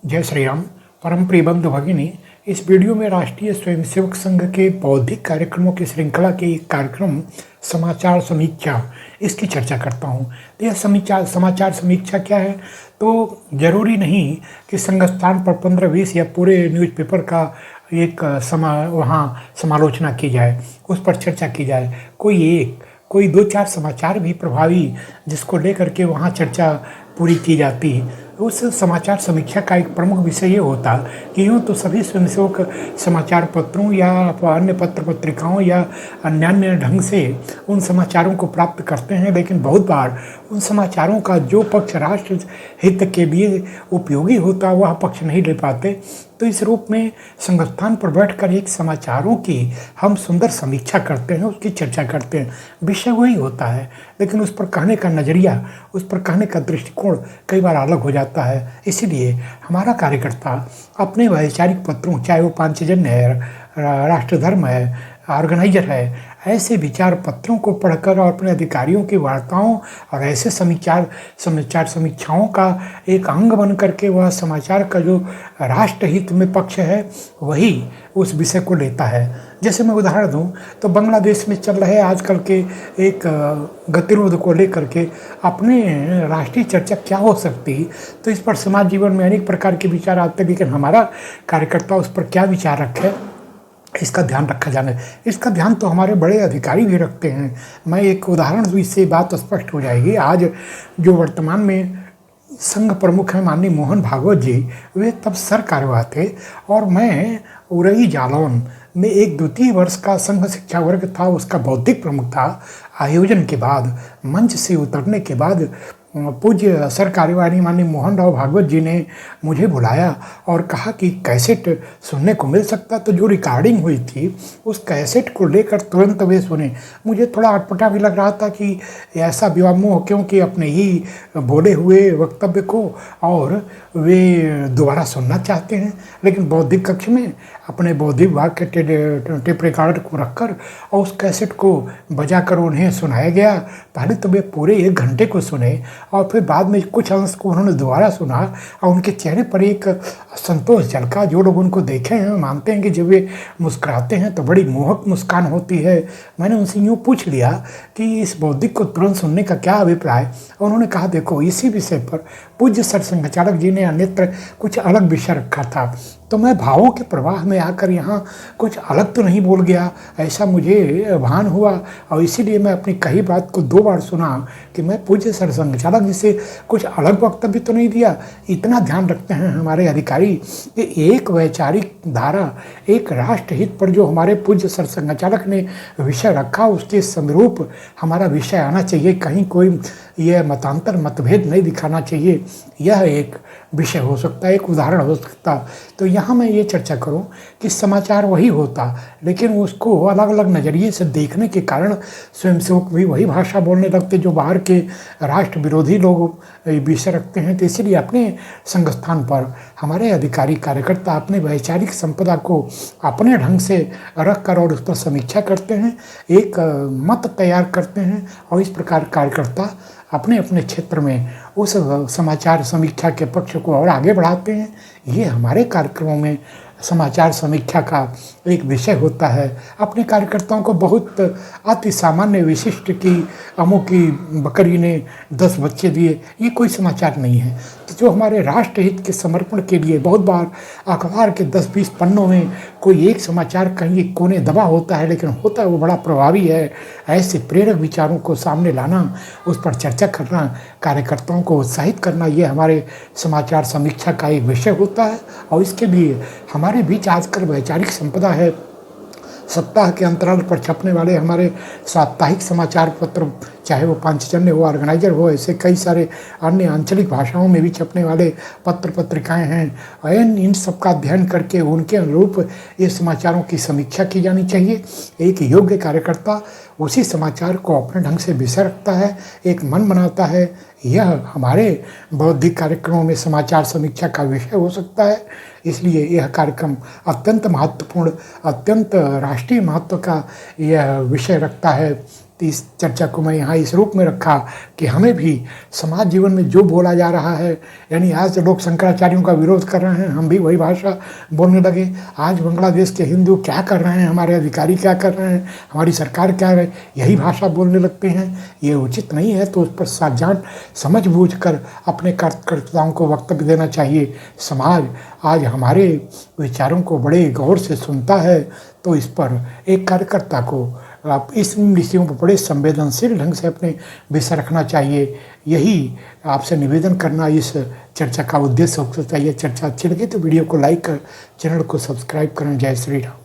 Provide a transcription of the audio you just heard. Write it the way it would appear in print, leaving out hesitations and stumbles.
जय श्री राम। परम प्रिय बंधु भगिनी, इस वीडियो में राष्ट्रीय स्वयंसेवक संघ के बौद्धिक कार्यक्रमों की श्रृंखला के एक कार्यक्रम समाचार समीक्षा, इसकी चर्चा करता हूँ। तो यह समाचार समीक्षा क्या है? तो ज़रूरी नहीं कि संघ स्थान पर 15-20 या पूरे न्यूज़पेपर का एक वहाँ समालोचना की जाए, उस पर चर्चा की जाए। कोई 2-4 समाचार भी प्रभावी जिसको लेकर के वहाँ चर्चा पूरी की जाती है। उस समाचार समीक्षा का एक प्रमुख विषय ये होता कि यूँ तो सभी स्वयंसेवक समाचार पत्रों या अन्य पत्र पत्रिकाओं या अन्य ढंग से उन समाचारों को प्राप्त करते हैं, लेकिन बहुत बार उन समाचारों का जो पक्ष राष्ट्र हित के लिए उपयोगी होता वह पक्ष नहीं ले पाते। तो इस रूप में संस्थान पर बैठकर एक समाचारों की हम सुंदर समीक्षा करते हैं, उसकी चर्चा करते हैं। विषय वही होता है, लेकिन उस पर कहने का नज़रिया, उस पर कहने का दृष्टिकोण कई बार अलग हो जाता है। इसीलिए हमारा कार्यकर्ता अपने वैचारिक पत्रों, चाहे वो पांचजन्य है, राष्ट्रधर्म है, ऑर्गेनाइजर है, ऐसे विचार पत्रों को पढ़कर और अपने अधिकारियों की वार्ताओं और ऐसे समाचार समीक्षाओं का एक अंग बन करके वह समाचार का जो राष्ट्रहित में पक्ष है वही उस विषय को लेता है। जैसे मैं उदाहरण दूं तो बांग्लादेश में चल रहे आजकल के एक गतिरोध को लेकर के अपने राष्ट्रीय चर्चा क्या हो सकती, तो इस पर समाज जीवन में अनेक प्रकार के विचार आते हैं, लेकिन हमारा कार्यकर्ता उस पर क्या विचार रखे, इसका ध्यान रखा जाना है। इसका ध्यान तो हमारे बड़े अधिकारी भी रखते हैं। मैं एक उदाहरण दूँ, इससे बात स्पष्ट हो जाएगी। आज जो वर्तमान में संघ प्रमुख हैं माननीय मोहन भागवत जी, वे तब सर कार्यवाह थे और मैं उरई जालौन में एक द्वितीय वर्ष का संघ शिक्षा वर्ग था, उसका बौद्धिक प्रमुख था। आयोजन के बाद, मंच से उतरने के बाद पूज्य सर कार्यवाही माननीय मोहन राव भागवत जी ने मुझे बुलाया और कहा कि कैसेट सुनने को मिल सकता। तो जो रिकॉर्डिंग हुई थी उस कैसेट को लेकर तुरंत वे सुने। मुझे थोड़ा अटपटा भी लग रहा था कि ऐसा व्यामोह, क्योंकि अपने ही बोले हुए वक्तव्य को और वे दोबारा सुनना चाहते हैं, लेकिन बौद्धिक कक्ष में अपने बौद्धिक भाग के टेप रिकॉर्डर को रखकर और उस कैसेट को बजाकर उन्हें सुनाया गया। पहले तो वे पूरे 1 घंटे को सुने और फिर बाद में कुछ अंश को उन्होंने दोबारा सुना और उनके चेहरे पर एक संतोष झलका। जो लोग उनको देखे हैं मानते हैं कि जब वे मुस्कुराते हैं तो बड़ी मोहक मुस्कान होती है। मैंने उनसे यूँ पूछ लिया कि इस बौद्धिक को तुरंत सुनने का क्या अभिप्राय। उन्होंने कहा, देखो इसी विषय पर पूज्य सर संघचालक जी ने अन्यत्र कुछ अलग विषय रखा था, तो मैं भावों के प्रवाह में आकर यहाँ कुछ अलग तो नहीं बोल गया, ऐसा मुझे भान हुआ। और इसीलिए मैं अपनी कही बात को 2 बार सुना कि मैं पूज्य सर संघचालक जी से कुछ अलग वक्तव्य तो नहीं दिया। इतना ध्यान रखते हैं हमारे अधिकारी कि एक वैचारिक धारा, एक राष्ट्रहित पर जो हमारे पूज्य सर संघचालक ने विषय रखा उसके समरूप हमारा विषय आना चाहिए। कहीं कोई यह मतभेद नहीं दिखाना चाहिए। यह एक विषय हो सकता है, एक उदाहरण हो सकता। तो यहाँ मैं ये चर्चा करूँ कि समाचार वही होता, लेकिन उसको अलग अलग नज़रिए से देखने के कारण स्वयंसेवक भी वही भाषा बोलने लगते जो बाहर के राष्ट्र विरोधी लोग विषय रखते हैं। तो इसीलिए अपने संस्थान पर हमारे अधिकारी कार्यकर्ता अपने वैचारिक संपदा को अपने ढंग से रख कर और उस पर समीक्षा करते हैं, एक मत तैयार करते हैं और इस प्रकार कार्यकर्ता अपने अपने क्षेत्र में उस समाचार समीक्षा के पक्ष को और आगे बढ़ाते हैं। ये हमारे कार्यक्रमों में समाचार समीक्षा का एक विषय होता है। अपने कार्यकर्ताओं को बहुत अति सामान्य विशिष्ट की अमू की बकरी ने 10 बच्चे दिए, ये कोई समाचार नहीं है। तो जो हमारे राष्ट्रहित के समर्पण के लिए बहुत बार अखबार के 10-20 पन्नों में कोई एक समाचार कहीं एक कोने दबा होता है, लेकिन होता है वो बड़ा प्रभावी है। ऐसे प्रेरक विचारों को सामने लाना, उस पर चर्चा करना, कार्यकर्ताओं को उत्साहित करना, ये हमारे समाचार समीक्षा का एक विषय होता है। और इसके लिए हमारे बीच आजकल वैचारिक संपदा है। सप्ताह के अंतराल पर छपने वाले हमारे साप्ताहिक समाचार पत्र, चाहे वो पांचजन्य हो, ऑर्गेनाइजर हो, ऐसे कई सारे अन्य आंचलिक भाषाओं में भी छपने वाले पत्र पत्रिकाएं हैं। इन सब का अध्ययन करके उनके अनुरूप ये समाचारों की समीक्षा की जानी चाहिए। एक योग्य कार्यकर्ता उसी समाचार को अपने ढंग से विषय रखता है, एक मन बनाता है। यह हमारे बौद्धिक कार्यक्रमों में समाचार समीक्षा का विषय हो सकता है। इसलिए यह कार्यक्रम अत्यंत महत्वपूर्ण, अत्यंत राष्ट्रीय महत्व का यह विषय रखता है। तो इस चर्चा को मैं यहाँ इस रूप में रखा कि हमें भी समाज जीवन में जो बोला जा रहा है, यानी आज लोग शंकराचार्यों का विरोध कर रहे हैं, हम भी वही भाषा बोलने लगे। आज बांग्लादेश के हिंदू क्या कर रहे हैं, हमारे अधिकारी क्या कर रहे हैं, हमारी सरकार क्या है, यही भाषा बोलने लगते हैं। ये उचित नहीं है, तो उस पर सावधान समझ बूझ कर अपने कार्यकर्ताओं को वक्तव्य देना चाहिए। समाज आज हमारे विचारों को बड़े गौर से सुनता है, तो इस पर एक कार्यकर्ता को आप इस विषयों पर बड़े संवेदनशील ढंग से अपने विषय रखना चाहिए। यही आपसे निवेदन करना इस चर्चा का उद्देश्य हो सकता है। यह चर्चा अच्छी लगी तो वीडियो को लाइक कर, चैनल को सब्सक्राइब करें। जय श्री राम।